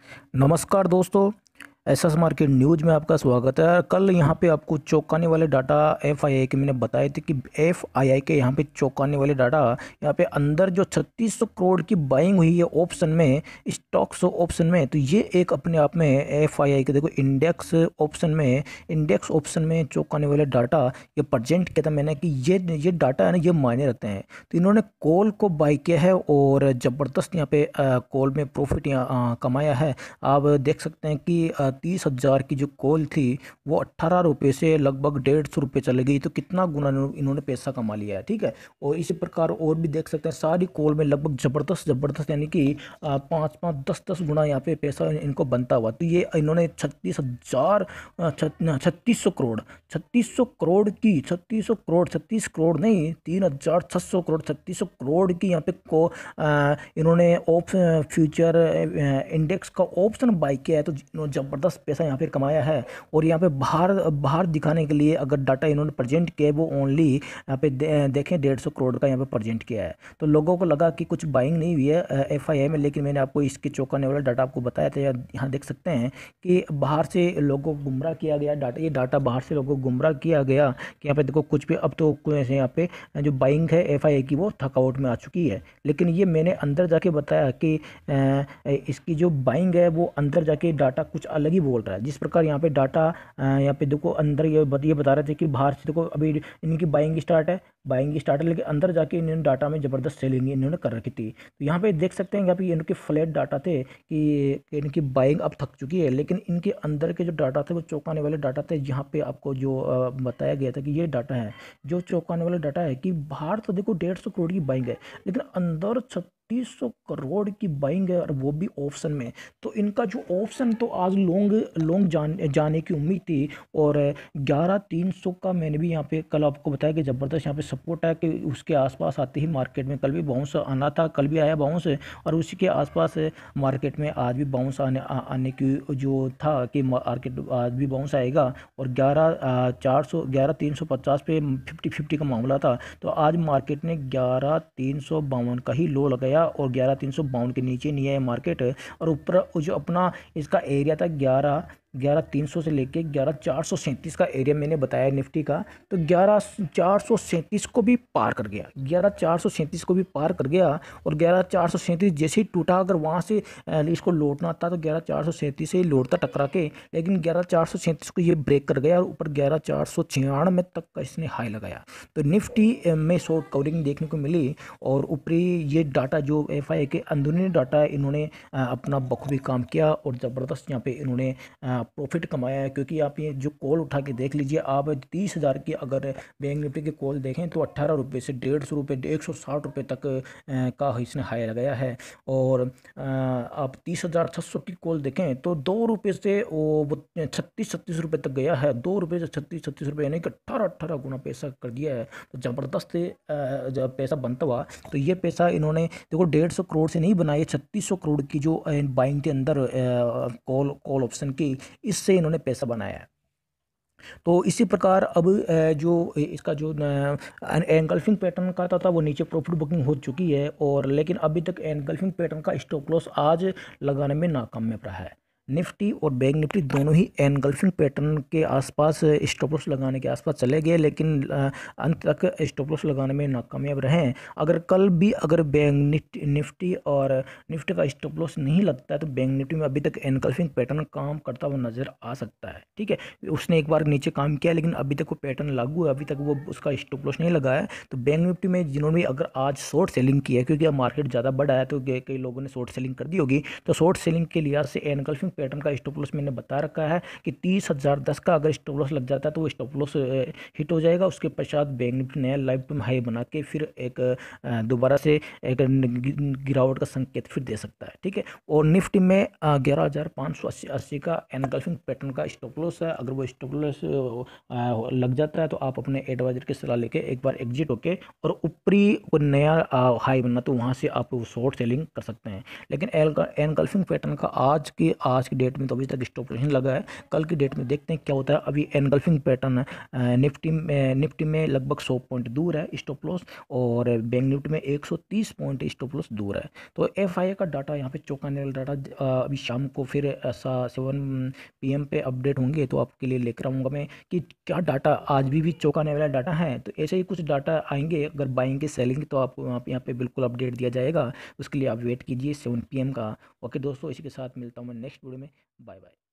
नमस्कार दोस्तों। SS market news में आपका स्वागत है। कल यहाँ पे आपको चौंकाने वाले डाटा एफआईआई के मैंने बताए थे कि एफआईआई के यहाँ पे चौंकाने वाले डाटा, यहाँ पे अंदर जो 3600 करोड़ की बाइंग हुई है ऑप्शन में, स्टॉक्स ऑप्शन में, तो ये एक अपने आप में एफआईआई के देखो इंडेक्स ऑप्शन में चौंकाने वाले डाटा ये प्रेजेंट किया था मैंने कि ये डाटा है ना, ये मायने रखते हैं। तो इन्होंने कॉल को बाई किया है और ज़बरदस्त यहाँ पे कॉल में प्रॉफिट यहाँ कमाया है। आप देख सकते हैं कि 30,000 की जो कॉल थी वो 18 रुपये से लगभग 150 रुपये चली गई। तो कितना गुना इन्होंने पैसा कमा लिया है, ठीक है। और इसी प्रकार और भी देख सकते हैं सारी कॉल में लगभग ज़बरदस्त यानी कि 5-5 10-10 गुना यहाँ पे पैसा इनको बनता हुआ। तो ये इन्होंने 36 करोड़ नहीं, 3,600 करोड़, 3600 करोड़ की यहाँ पे इन्होंने फ्यूचर इंडेक्स का ऑप्शन बाई किया है। तो इन्होंने ज़बरदस्त पैसा यहाँ पे कमाया है। और यहाँ पे बाहर दिखाने के लिए अगर डाटा इन्होंने प्रेजेंट किया है वो ओनली यहाँ पे देखें 150 करोड़ का यहाँ पे प्रेजेंट किया है। तो लोगों को लगा कि कुछ बाइंग नहीं हुई है एफआईआई में, लेकिन मैंने आपको इसके चौंकाने वाला डाटा आपको बताया था। यहाँ देख सकते हैं कि बाहर से लोगों को गुमराह किया गया ये डाटा बाहर से लोगों को गुमराह किया गया कि यहाँ पे देखो कुछ भी अब तो ऐसे यहाँ पे जो बाइंग है एफआईआई की वो थकावट में आ चुकी है। लेकिन ये मैंने अंदर जाके बताया कि इसकी जो बाइंग है वो अंदर जाके डाटा कुछ अलग ही बोल रहा है। जिस प्रकार यहाँ पे डाटा यहाँ पे देखो अंदर ये बता रहे थे कि बाहर से देखो अभी इनकी बाइंग स्टार्ट है, लेकिन अंदर जाके इन्होंने डाटा में ज़बरदस्त सेलिंग इन्होंने कर रखी थी। तो यहाँ पे देख सकते हैं यहाँ पे इनके फ्लैट डाटा थे कि इनकी बाइंग अब थक चुकी है, लेकिन इनके अंदर के जो डाटा थे वो चौंकाने वाले डाटा थे। यहाँ पे आपको जो बताया गया था कि ये डाटा है जो चौंकाने वाला डाटा है कि बाहर तो देखो 150 करोड़ की बाइंग है, लेकिन अंदर 3600 करोड़ की बाइंग है और वो भी ऑप्शन में। तो इनका जो ऑप्शन तो आज लॉन्ग जाने की उम्मीद थी। और 11,300 का मैंने भी यहाँ पे कल आपको बताया कि ज़बरदस्त यहाँ पे सपोर्ट है कि उसके आसपास आते ही मार्केट में कल भी बाउंस आना था, कल भी आया बाउंस। और उसी के आसपास मार्केट में आज भी बाउंस आने की जो था कि मार्केट आज भी बाउंस आएगा। और 11,350 पे 50-50 का मामला था। तो आज मार्केट ने 11,352 का ही लो लगाया और 11,352 के नीचे नहीं आया मार्केट। और ऊपर जो अपना इसका एरिया था 11,300 से लेके 11,437 का एरिया मैंने बताया निफ्टी का। तो 11,437 को भी पार कर गया, 11,437 को भी पार कर गया। और 11,437 जैसे ही टूटा, अगर वहाँ से इसको लौटना था तो 11,437 से ही लौटता टकरा के, लेकिन 11,437 को ये ब्रेक कर गया और ऊपर 11,496 तक का इसने हाई लगाया। तो निफ्टी में शॉर्ट कवरिंग देखने को मिली। और ऊपरी ये डाटा जो एफआईआई के अंदरूनी डाटा है, इन्होंने अपना बखूबी काम किया और ज़बरदस्त यहाँ पे इन्होंने प्रॉफिट कमाया है। क्योंकि आप ये जो कॉल उठा के देख लीजिए, आप 30,000 की अगर बैंक निफ्टी की कॉल देखें तो 18 रुपये से 150 रुपये 160 रुपये तक का इसने हाई लगाया है। और आप 30,600 की कॉल देखें तो 2 रुपये से वो 36 रुपये तक गया है। 2 रुपये से 36 रुपये यानी कि 18 गुना पैसा कर दिया है। तो ज़बरदस्त जब पैसा बनता हुआ, तो ये पैसा इन्होंने देखो 150 करोड़ से नहीं बनाया, 3600 करोड़ की जो बाइंग के अंदर कॉल ऑप्शन की, इससे इन्होंने पैसा बनाया है। तो इसी प्रकार अब जो इसका जो एनगल्फिंग पैटर्न का था वो नीचे प्रॉफिट बुकिंग हो चुकी है। और लेकिन अभी तक एनगल्फिंग पैटर्न का स्टॉप लॉस आज लगाने में नाकामयाब रहा है। निफ्टी और बैंक निफ्टी दोनों ही एनगल्फिंग पैटर्न के आसपास स्टॉप लॉस लगाने के आसपास चले गए, लेकिन अंत तक स्टॉप लॉस लगाने में नाकामयाब रहे। अगर कल भी अगर बैंक निफ्टी और निफ्टी का स्टॉप लॉस नहीं लगता है तो बैंक निफ्टी में अभी तक एनगल्फिंग पैटर्न काम करता हुआ नजर आ सकता है, ठीक है। उसने एक बार नीचे काम किया, लेकिन अभी तक वो पैटर्न लागू है, अभी तक वो उसका स्टॉप लॉस नहीं लगा है। तो बैंक निफ्टी में जिन्होंने भी अगर आज शॉर्ट सेलिंग की है, क्योंकि अब मार्केट ज़्यादा बढ़ा है तो कई लोगों ने शॉर्ट सेलिंग कर दी होगी, तो शॉर्ट सेलिंग के लिहाज से एनगल्फिंग पैटर्न का स्टॉप लॉस मैंने बता रखा है कि 30,010 का अगर स्टॉप लॉस लग जाता है तो वो स्टॉप लॉस हिट हो जाएगा। उसके पश्चात बैंक निफ्टी नया लाइफ टाइम हाई बना के फिर एक दोबारा से एक गिरावट का संकेत फिर दे सकता है, ठीक है। और निफ्टी में 11,580 का एनगल्फिंग पैटर्न का स्टॉप लॉस है। अगर वो स्टॉप लॉस लग जाता है तो आप अपने एडवाइजर की सलाह लेके एक बार एग्जिट होके और ऊपरी कोई नया हाई बनना तो वहाँ से आप शॉर्ट सेलिंग कर सकते हैं। लेकिन एनगल्फिंग पैटर्न का आज आज की डेट में तो अभी तक स्टॉप लॉस लगा है। कल की डेट में देखते हैं क्या होता है। अभी एनगल्फिंग पैटर्न है, निफ्टी में लगभग 100 पॉइंट दूर है स्टॉप लॉस, और बैंक निफ्टी में 130 पॉइंट स्टॉप लॉस दूर है। तो एफआईए का डाटा यहाँ पे चौंकाने वाला डाटा अभी शाम को फिर ऐसा 7 PM पे अपडेट होंगे तो आपके लिए लेकर आऊँगा मैं कि क्या डाटा आज भी चौंकाने वाला डाटा है। तो ऐसे ही कुछ डाटा आएंगे, अगर बाइंग की सेलिंग तो आपको यहाँ पे बिल्कुल अपडेट दिया जाएगा। उसके लिए आप वेट कीजिए 7 PM का। ओके दोस्तों, इसी के साथ मिलता हूँ मैं नेक्स्ट वीडियो में। Bye bye.